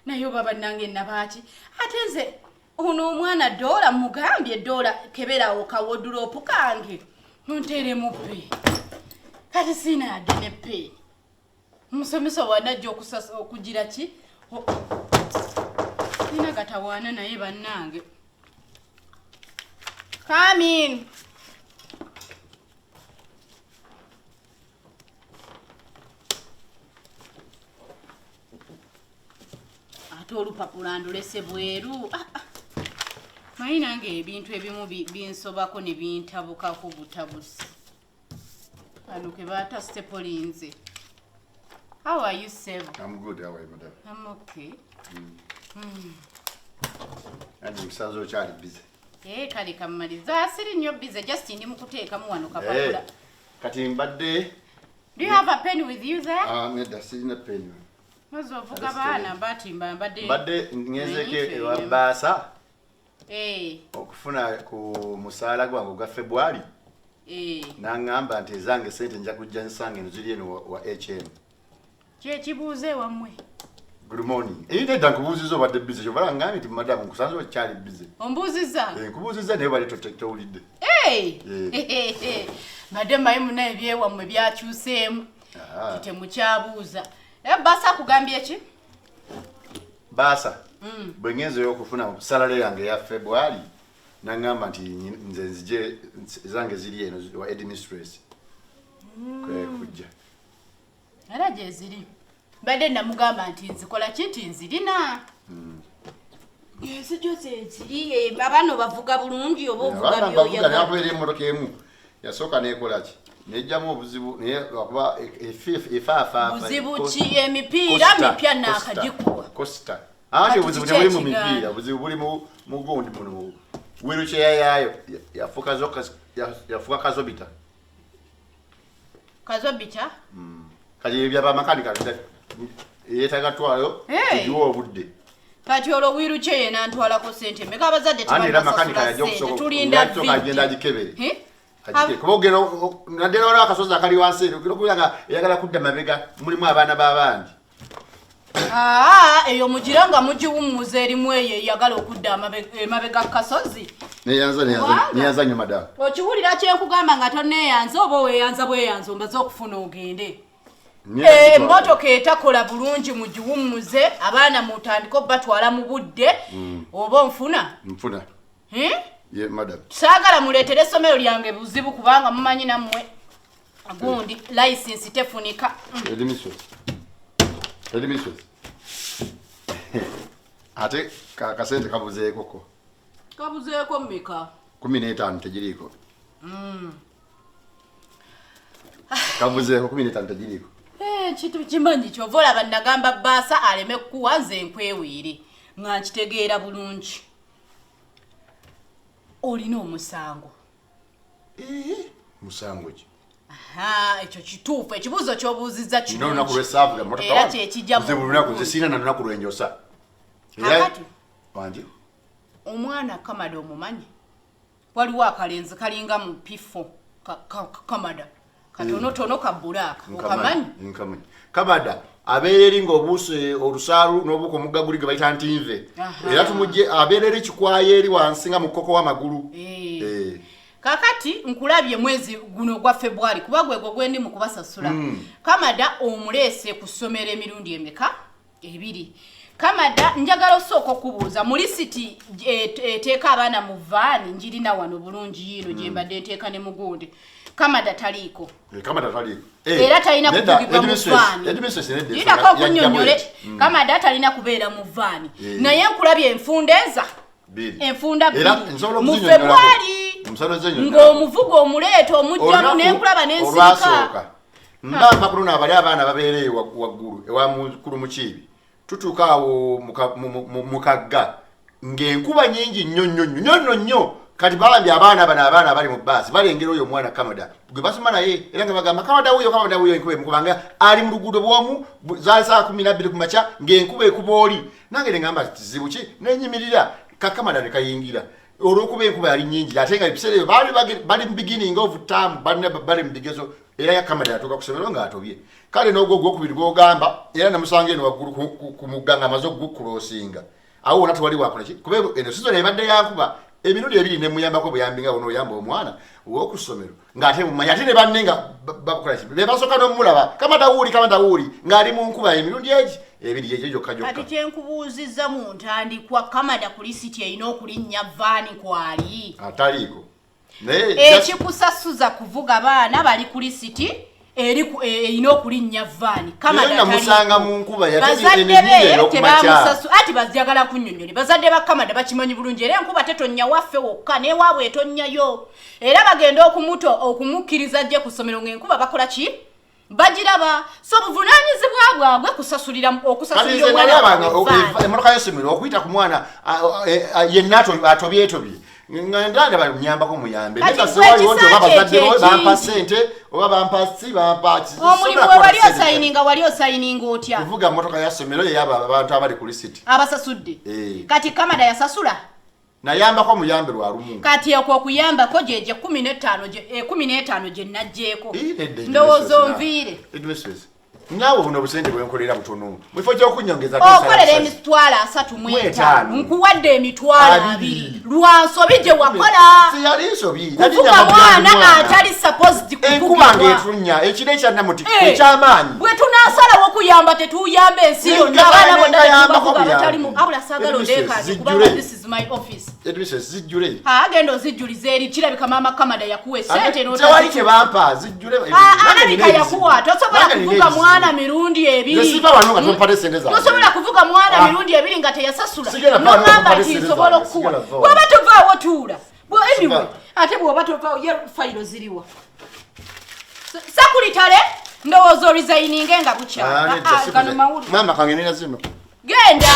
nayo baba nange nabaki atenze ono omwana dola mugambye dola keberawo kawodulopu kange ntere mupe kati sina yadde ne pe musomesa wanajja okusasa okugira ki sina gatawaana naye bannange come in ate olupapula ndolese bweru mayi nange ebintu ebimu binsobako ne bintabukako butabusi kano ke baata stepolinze. How are you, Seb? I'm good, how are you, madam? I'm okay. And you sound so child busy. Eh, kali kamaliza asiri nnyo busy just ndi mukuteekamu wano kapapula. Kati mbadde. Do you have a pen with you there? Nedda sirina pen. Mazo ovuga baana batimba mbadde. Mbadde ngezeke ewa baasa. Okufuna ku musaala gwange ogwa February. Nangamba nti ezange sente nja kujja nsange nziri eno wa HM. Kibuuze wammwe. Good morning. Nedda nkubuuziza obadde busy kyobala ngambi nti madam nkusanze okyali busy. Ombuuziza? Nkubuuziza naye bali towulidde. Madde mayi muna ebyewammwe byakyuseemu. Temukyabuuza. Baasa akugambye ki? Baasa. Bwe ngenzeyo okufuna salary yange ya February nangamba nti nze nzije zange ziri eno wa administration. Kujja. Era gye ziri. Badde namugamba nti nzikola kinti nzirina. Yesu jose ziri babano bavuga bulungi oba ovuga byo ya. Nakwere emmotoka emu yasooka nekola ki? Nejjamu obuzibu naye lwakuba efa buzibu ki emipiira mipya nakagikuwa. Costa. Ati obuzibu tebuli mu mipiira, obuzibu buli mu gundi muno. Wheelchair yayo yafuka kazobita. Kazobita? Kali byaba makanika yetaga twalo ejiwo obudde. Kati olo wheelchair yena ntwalako sente meka abazadde tebali tulinda agenda gikebere. Ajike kubogero nadero ora akasoza kali wansi okuyanga yagala kudda mabega mulimu abaana babandi. Eyo mujiranga mujiwumuze erimu eye yagala okudda mabega kasozi. Neyanza nyo madam. Okiwulira kyenkugamba nga toneyanza oba weyanza bweyanza ombaze okufuna ogende. Motoka etakola bulungi mujiwumuze abaana mutandiko batwala mu budde oba nfuna. Ye madam. Saagala muleetere essomero lyange buzibu kubanga mumanyi nammwe agundi license tefunika. Edmissions. Ate kasente kabuzeeko ko. Kabuzeeko mmeka? 15 tejiriko. Kabuzeeko 15 tejiriko. Kitu kimanyi kyovola bannagamba baasa aleme kuwa nze nkwewiire nga nkitegeera bulungi. Olina omusango. Musango ki? Ekyo kituufu ekibuuzo ky'obuuzizza kino. Nino nakulwesavu ga motoka. Era kyekijja mu. Nze bulunaku nze sina na lunaku lwenjosa. Kakati. Wanji. Omwana Kamada omumanyi. Waliwo akalenzi kalinga mu pifo Kamada. Katonotono ka bulaka. Okamanyi? Nkamanyi. Kamada abeereri ng'obuuso olusaalu n'obuko mugaguli bayita ntinve. Era tumujje abeereri kikwaye eri wansi nga mukoko w'amagulu. Kakati nkulabye mwezi guno gwa February kuba gwego gwendi mu kubasasula. Kamada omulese ku ssomero emirundi emeka ebiri. Kamada njagala osooka kubuuza mu lisiti eteeka abaana mu vaani njirina wano bulungi Yiino gye mbadde nteeka ne mugundi. Kamada taliiko. Kamada taliiko. Era talina kutugibwa mu vaani. Yidako kunnyonnyole. Kamada talina kubeera mu vaani. Naye nkulabye enfundeza. Enfunda bbiri. Mu February. Ng'omuvugo omuleeta omujjamu n'enkulaba n'ensirika. Mbamba kuluna abali abaana babeere waggulu ewa mukulu mukiibi. Tutuuka awo mukagga ng'enkuba nyingi nnyo kati balambye abaana bali mu baasi balengera oyo omwana Kamada gwe basoma naye era nga bagamba Kamada wuyo enkuba emukubanga ali mu luguudo bw'omu zaali saa 12 ku makya ng'enkuba ekuba oli nange ne ngamba kizibu ki nenyimirira Kamada ne kayingira olw'okuba enkuba yali nnyingi ate nga ebiseera ebyo bali mu beginning of term bali mu bigezo era yakamera yatuuka ku ssomero ng'atobye kale n'ogwo gwokubiri gw'ogamba era namusanga eno waggulu ku mugga ng'amaze okugukulosinga awo wona tewali wakola ki kuba eno sizoni ebadde yankuba emirundi ebiri ne muyambako buyambi nga wono oyamba omwana ow'oku ssomero ng'ate mumanyi ate ne banne nga bakola ki be basooka n'omulaba kamatawuuli ng'ali mu nkuba emirundi egi ebiri ekyo gyokka kati kyenkubuuzizza mu ntandikwa kamada ku lisiti erina okulinnya vaani kwali ataliiko ekikusasuza kuvuga baana bali ku lisiti erina okulinnya vaani namusanga mu nkuba bazadde be tebamusasu ati bazjagala kunnyonnyole bazadde ba kamada bakimanyi bulungi era enkuba tetonnya waffe wokka newaabwe etonnyayo era bagenda okumukkiriza ajje ku ssomero ng'enkuba bakola ki bagiraba so buvunaanyizibwa bwabwe okusasulira emmotoka y'essomero okuyita ku mwana yenna atobyetobye ngandanga banyambako muyambe nega sewaliwo nti oba bazadde bampa ssente oba bampa omulimu wali osayininga otya kuvuga mmotoka ya ssomero yeyaba abantu abali ku lisiti abasasudde kati kamada yasasula nayambako muyambe lwa lumu kati okwo okuyambako gyegye 15 gye najjeeko ndowooza onviire naawe buno obusente bwenkolera butono mufo gy'okunyongeza okolera emitwalo 35 nkuwadde emitwalo 2 lwansobi gye wakola kuvuga mwana atali supposed enkuba ng'etunnya ekiro ekyannamuti eky'amaanyi bwe tunaasalawo okuyamba tetuyamba ensi yonna abaana bonna batalimu abula saagala ondeekaaze kubanga this is my office zijjule agenda ozijjuliza eri kirabika maama kamada yakuwa esente tewali kye bampa zijjule alabika yakuwa tosobola kuvuga mwana mirundi ebiri tosobola kuvuga mwana mirundi ebiri nga teyasasula nogamba nti nsobola okukuwa bw'oba tovaawo tuula anyway ate bw'oba tovaawo ye fayiro ziriwa sakulitale ndowooza orizayininge nga bukyagano mawulu mama kange nina zino genda